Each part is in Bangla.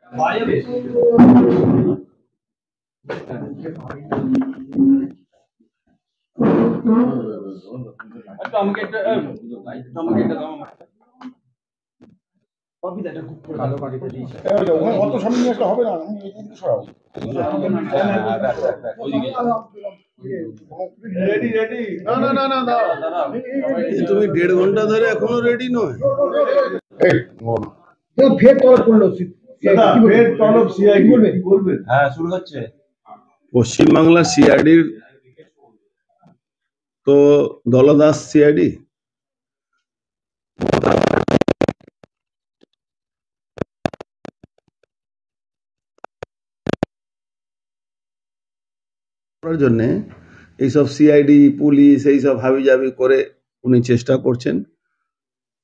অত সামনে নিয়ে আসলে হবে না, আমি এদিকে সরাবো। তুমি 1.5 ঘন্টা ধরে এখনো রেডি নয়? ফের তলব করলো, হ্যাঁ শুরু হচ্ছে। পশ্চিমবাংলার সিআইডির তো দলদাস সিআইডি, জন্য এইসব সিআইডি পুলিশ এইসব হাবিজাবি করে উনি চেষ্টা করছেন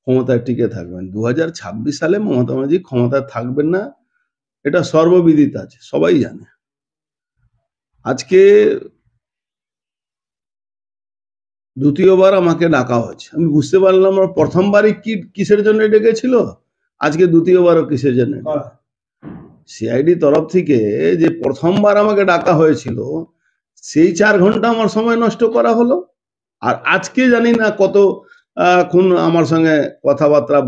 ক্ষমতায় টিকে থাকবেন। 2026 সালে মমতা ব্যানার্জি ক্ষমতায় থাকবেন না, এটা সর্ববিদিত আছে, সবাই জানে। আজকে দ্বিতীয়বার আমাকে ডাকা হচ্ছে, আমি বুঝতে পারলাম না প্রথমবারই কিসের জন্য ডেকেছিল, আজকে দ্বিতীয়বারও কিসের জন্য। সিআইডি তরফ থেকে যে প্রথমবার আমাকে ডাকা হয়েছিল সেই 4 ঘন্টা আমার সময় নষ্ট করা হলো, আর আজকে জানি না কত খুন আমার সঙ্গে কথাবার্তা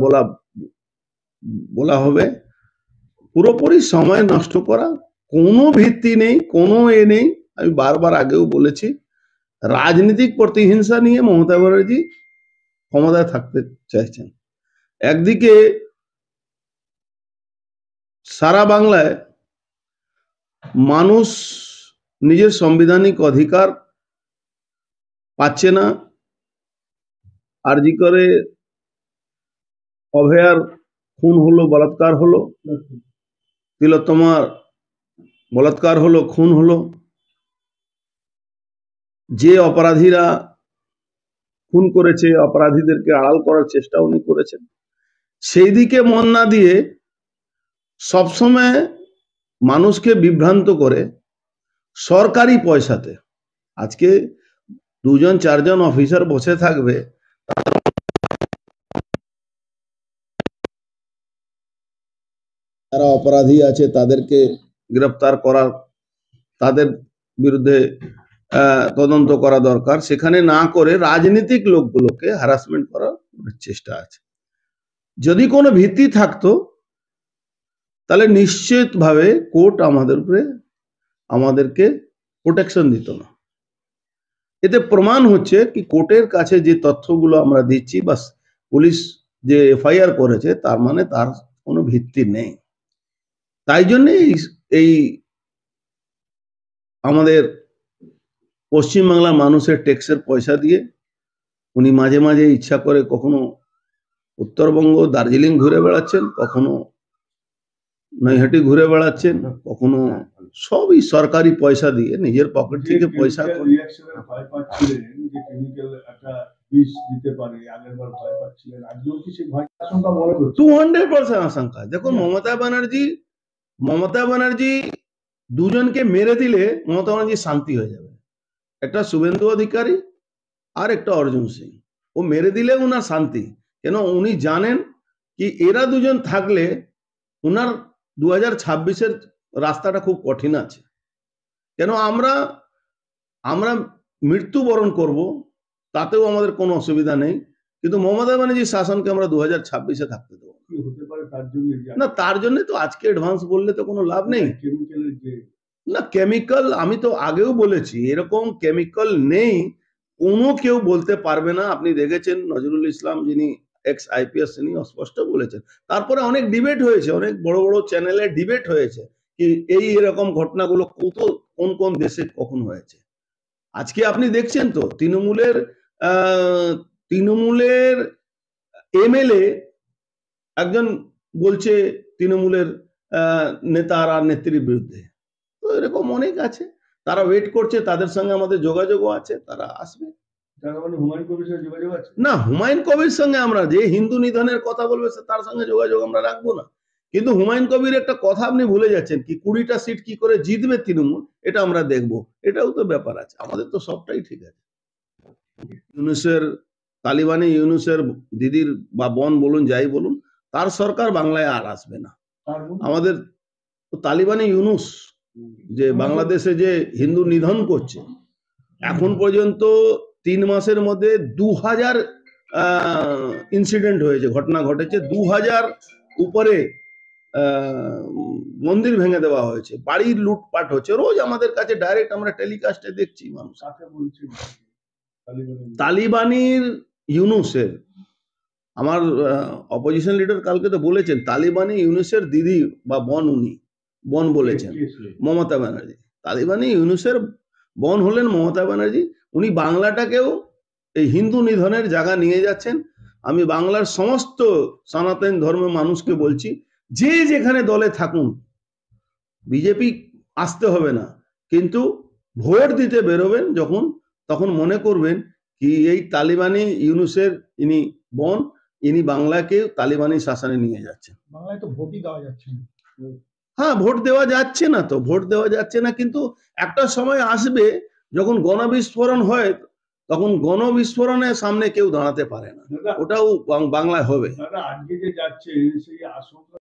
বলা হবে। পুরোপুরি সময় নষ্ট করা, কোনো ভিত্তি নেই, কোনো নেই। আমি বারবার আগেও বলেছি, রাজনৈতিক প্রতিহিংসা নিয়ে মমতা ব্যানার্জি ক্ষমতায় থাকতে চাইছেন। একদিকে সারা বাংলায় মানুষ নিজের সাংবিধানিক অধিকার পাচ্ছে না, আরজি করে অভয়ার খুন হলো, বলাৎকার হলো, তিলোত্তমার বলাৎকার হলো, খুন হলো। যে অপরাধীরা খুন করেছে, অপরাধীদেরকে আড়াল করার চেষ্টা উনি করেছেন। সেই দিকে মন না দিয়ে সবসময় মানুষকে বিভ্রান্ত করে সরকারি পয়সাতে, আজকে 2-4 অফিসার বসে থাকবে, যারা অপরাধী আছে তাদেরকে গ্রেফতার করার, তাদের বিরুদ্ধে তদন্ত করা দরকার, সেখানে না করে রাজনৈতিক লোকগুলোকে হ্যারাসমেন্ট করার চেষ্টা আছে। যদি কোনো ভিত্তি থাকতো তাহলে নিশ্চিতভাবে কোর্ট আমাদেরকে প্রোটেকশন দিত না। এতে প্রমাণ হচ্ছে কি কোর্টের কাছে যে তথ্যগুলো আমরা দিচ্ছি বা পুলিশ যে এফআইআর করেছে তার মানে তার কোনো ভিত্তি নেই। তাই জন্য এই আমাদের পশ্চিমবাংলার মানুষের ট্যাক্সের পয়সা দিয়ে উনি মাঝে মাঝে ইচ্ছা করে কখনো উত্তরবঙ্গ দার্জিলিং ঘুরে বেড়াচ্ছেন, কখনো নৈহাটি ঘুরে বেড়াচ্ছেন, কখনো সবই সরকারি পয়সা দিয়ে নিজের পকেট থেকে পয়সা। 200% আশঙ্কা। দেখুন, মমতা ব্যানার্জি দুজনকে মেরে দিলে মমতা ব্যানার্জি শান্তি হয়ে যাবে। একটা শুভেন্দু অধিকারী আর একটা অর্জুন সিং, ও মেরে দিলে উনার শান্তি। কেন উনি জানেন কি এরা দুজন থাকলে উনার 2026-এর রাস্তাটা খুব কঠিন আছে। কেন আমরা মৃত্যুবরণ করব, তাতেও আমাদের কোনো অসুবিধা নেই, কিন্তু মমতা ব্যানার্জির শাসনকে আমরা 2026-এ থাকতে দেবো না। তার জন্য তো আজকে অ্যাডভান্স বললে তো কোনো লাভ নেই না। কেমিক্যাল, আমি তো আগেও বলেছি, এরকম কেমিক্যাল নেই, কোনো কেউ বলতে পারবে না। আপনি দেখেছেন নজরুল ইসলাম যিনি এক্স আইপিএস, তিনি স্পষ্ট বলেছেন। তারপরে অনেক ডিবেট হয়েছে, অনেক বড় বড় চ্যানেলে ডিবেট হয়েছে কি এরকম ঘটনাগুলো কোন কোন দেশে কখন হয়েছে। আজকে আপনি দেখছেন তো তৃণমূলের এমএলএ একজন বলছে তৃণমূলের নেতার আর নেত্রীর বিরুদ্ধে। তো এরকম অনেক আছে, তারা ওয়েট করছে, তাদের সঙ্গে আমাদের যোগাযোগও আছে, তারা আসবে। না, হুমায়ুন কবির সঙ্গে আমরা, যে হিন্দু নিধনের কথা বলবে তার সঙ্গে যোগাযোগ আমরা রাখবো না। কিন্তু হুমায়ুন কবির একটা কথা আপনি ভুলে যাচ্ছেন, কি 20টা সিট কি করে জিতবে তৃণমূল, এটা আমরা দেখবো। এটাও তো ব্যাপার আছে, আমাদের তো সবটাই ঠিক আছে। তালিবানি ইউনুসের দিদির বা বোন বলুন, যাই বলুন, তার সরকার বাংলায় আর আসবে না। আমাদের ও তালিবানি ইউনুস যে বাংলাদেশে যে হিন্দু নিধন করছে, এখন পর্যন্ত 3 মাসের মধ্যে 2000 ইনসিডেন্ট হয়েছে, ঘটনা ঘটেছে। 2000 উপরে মন্দির ভেঙে দেওয়া হয়েছে, বাড়ির লুটপাট হচ্ছে রোজ আমাদের কাছে ডাইরেক্ট আমরা টেলিকাস্টে দেখছি। মানুষ কাকে বলছেন? তালিবানির ইউনুসের, আমার অপোজিশন লিডার কালকে তো বলেছেন তালিবানি ইউনুসের দিদি বা বোন, উনি বোন বলেছেন মমতা ব্যানার্জি। তালিবানি ইউনুসের বোন হলেন মমতা ব্যানার্জি। উনি বাংলাটাকেও এই হিন্দু নিধনের জায়গা নিয়ে যাচ্ছেন। আমি বাংলার সমস্ত সনাতন ধর্মের মানুষকে বলছি, যে যেখানে দলে থাকুন, বিজেপি আসতে হবে না, কিন্তু ভোট দিতে বেরোবেন যখন, তখন মনে করবেন কি এই তালিবানি ইউনুসের ইনি বোন, ইনি বাংলাকে তালিবানি শাসনে নিয়ে যাচ্ছেন। বাংলায় তো ভোটই দেওয়া যাচ্ছে না। হ্যাঁ, ভোট দেওয়া যাচ্ছে না, তো ভোট দেওয়া যাচ্ছে না, কিন্তু একটা সময় আসবে যখন গণবিস্ফোরণ হয়, তখন গণবিস্ফোরণের সামনে কেউ দাঁড়াতে পারে না, দাদা ওটাও বাংলায় হবে। দাদা আজকে যে যাচ্ছে সেই আশঙ্কা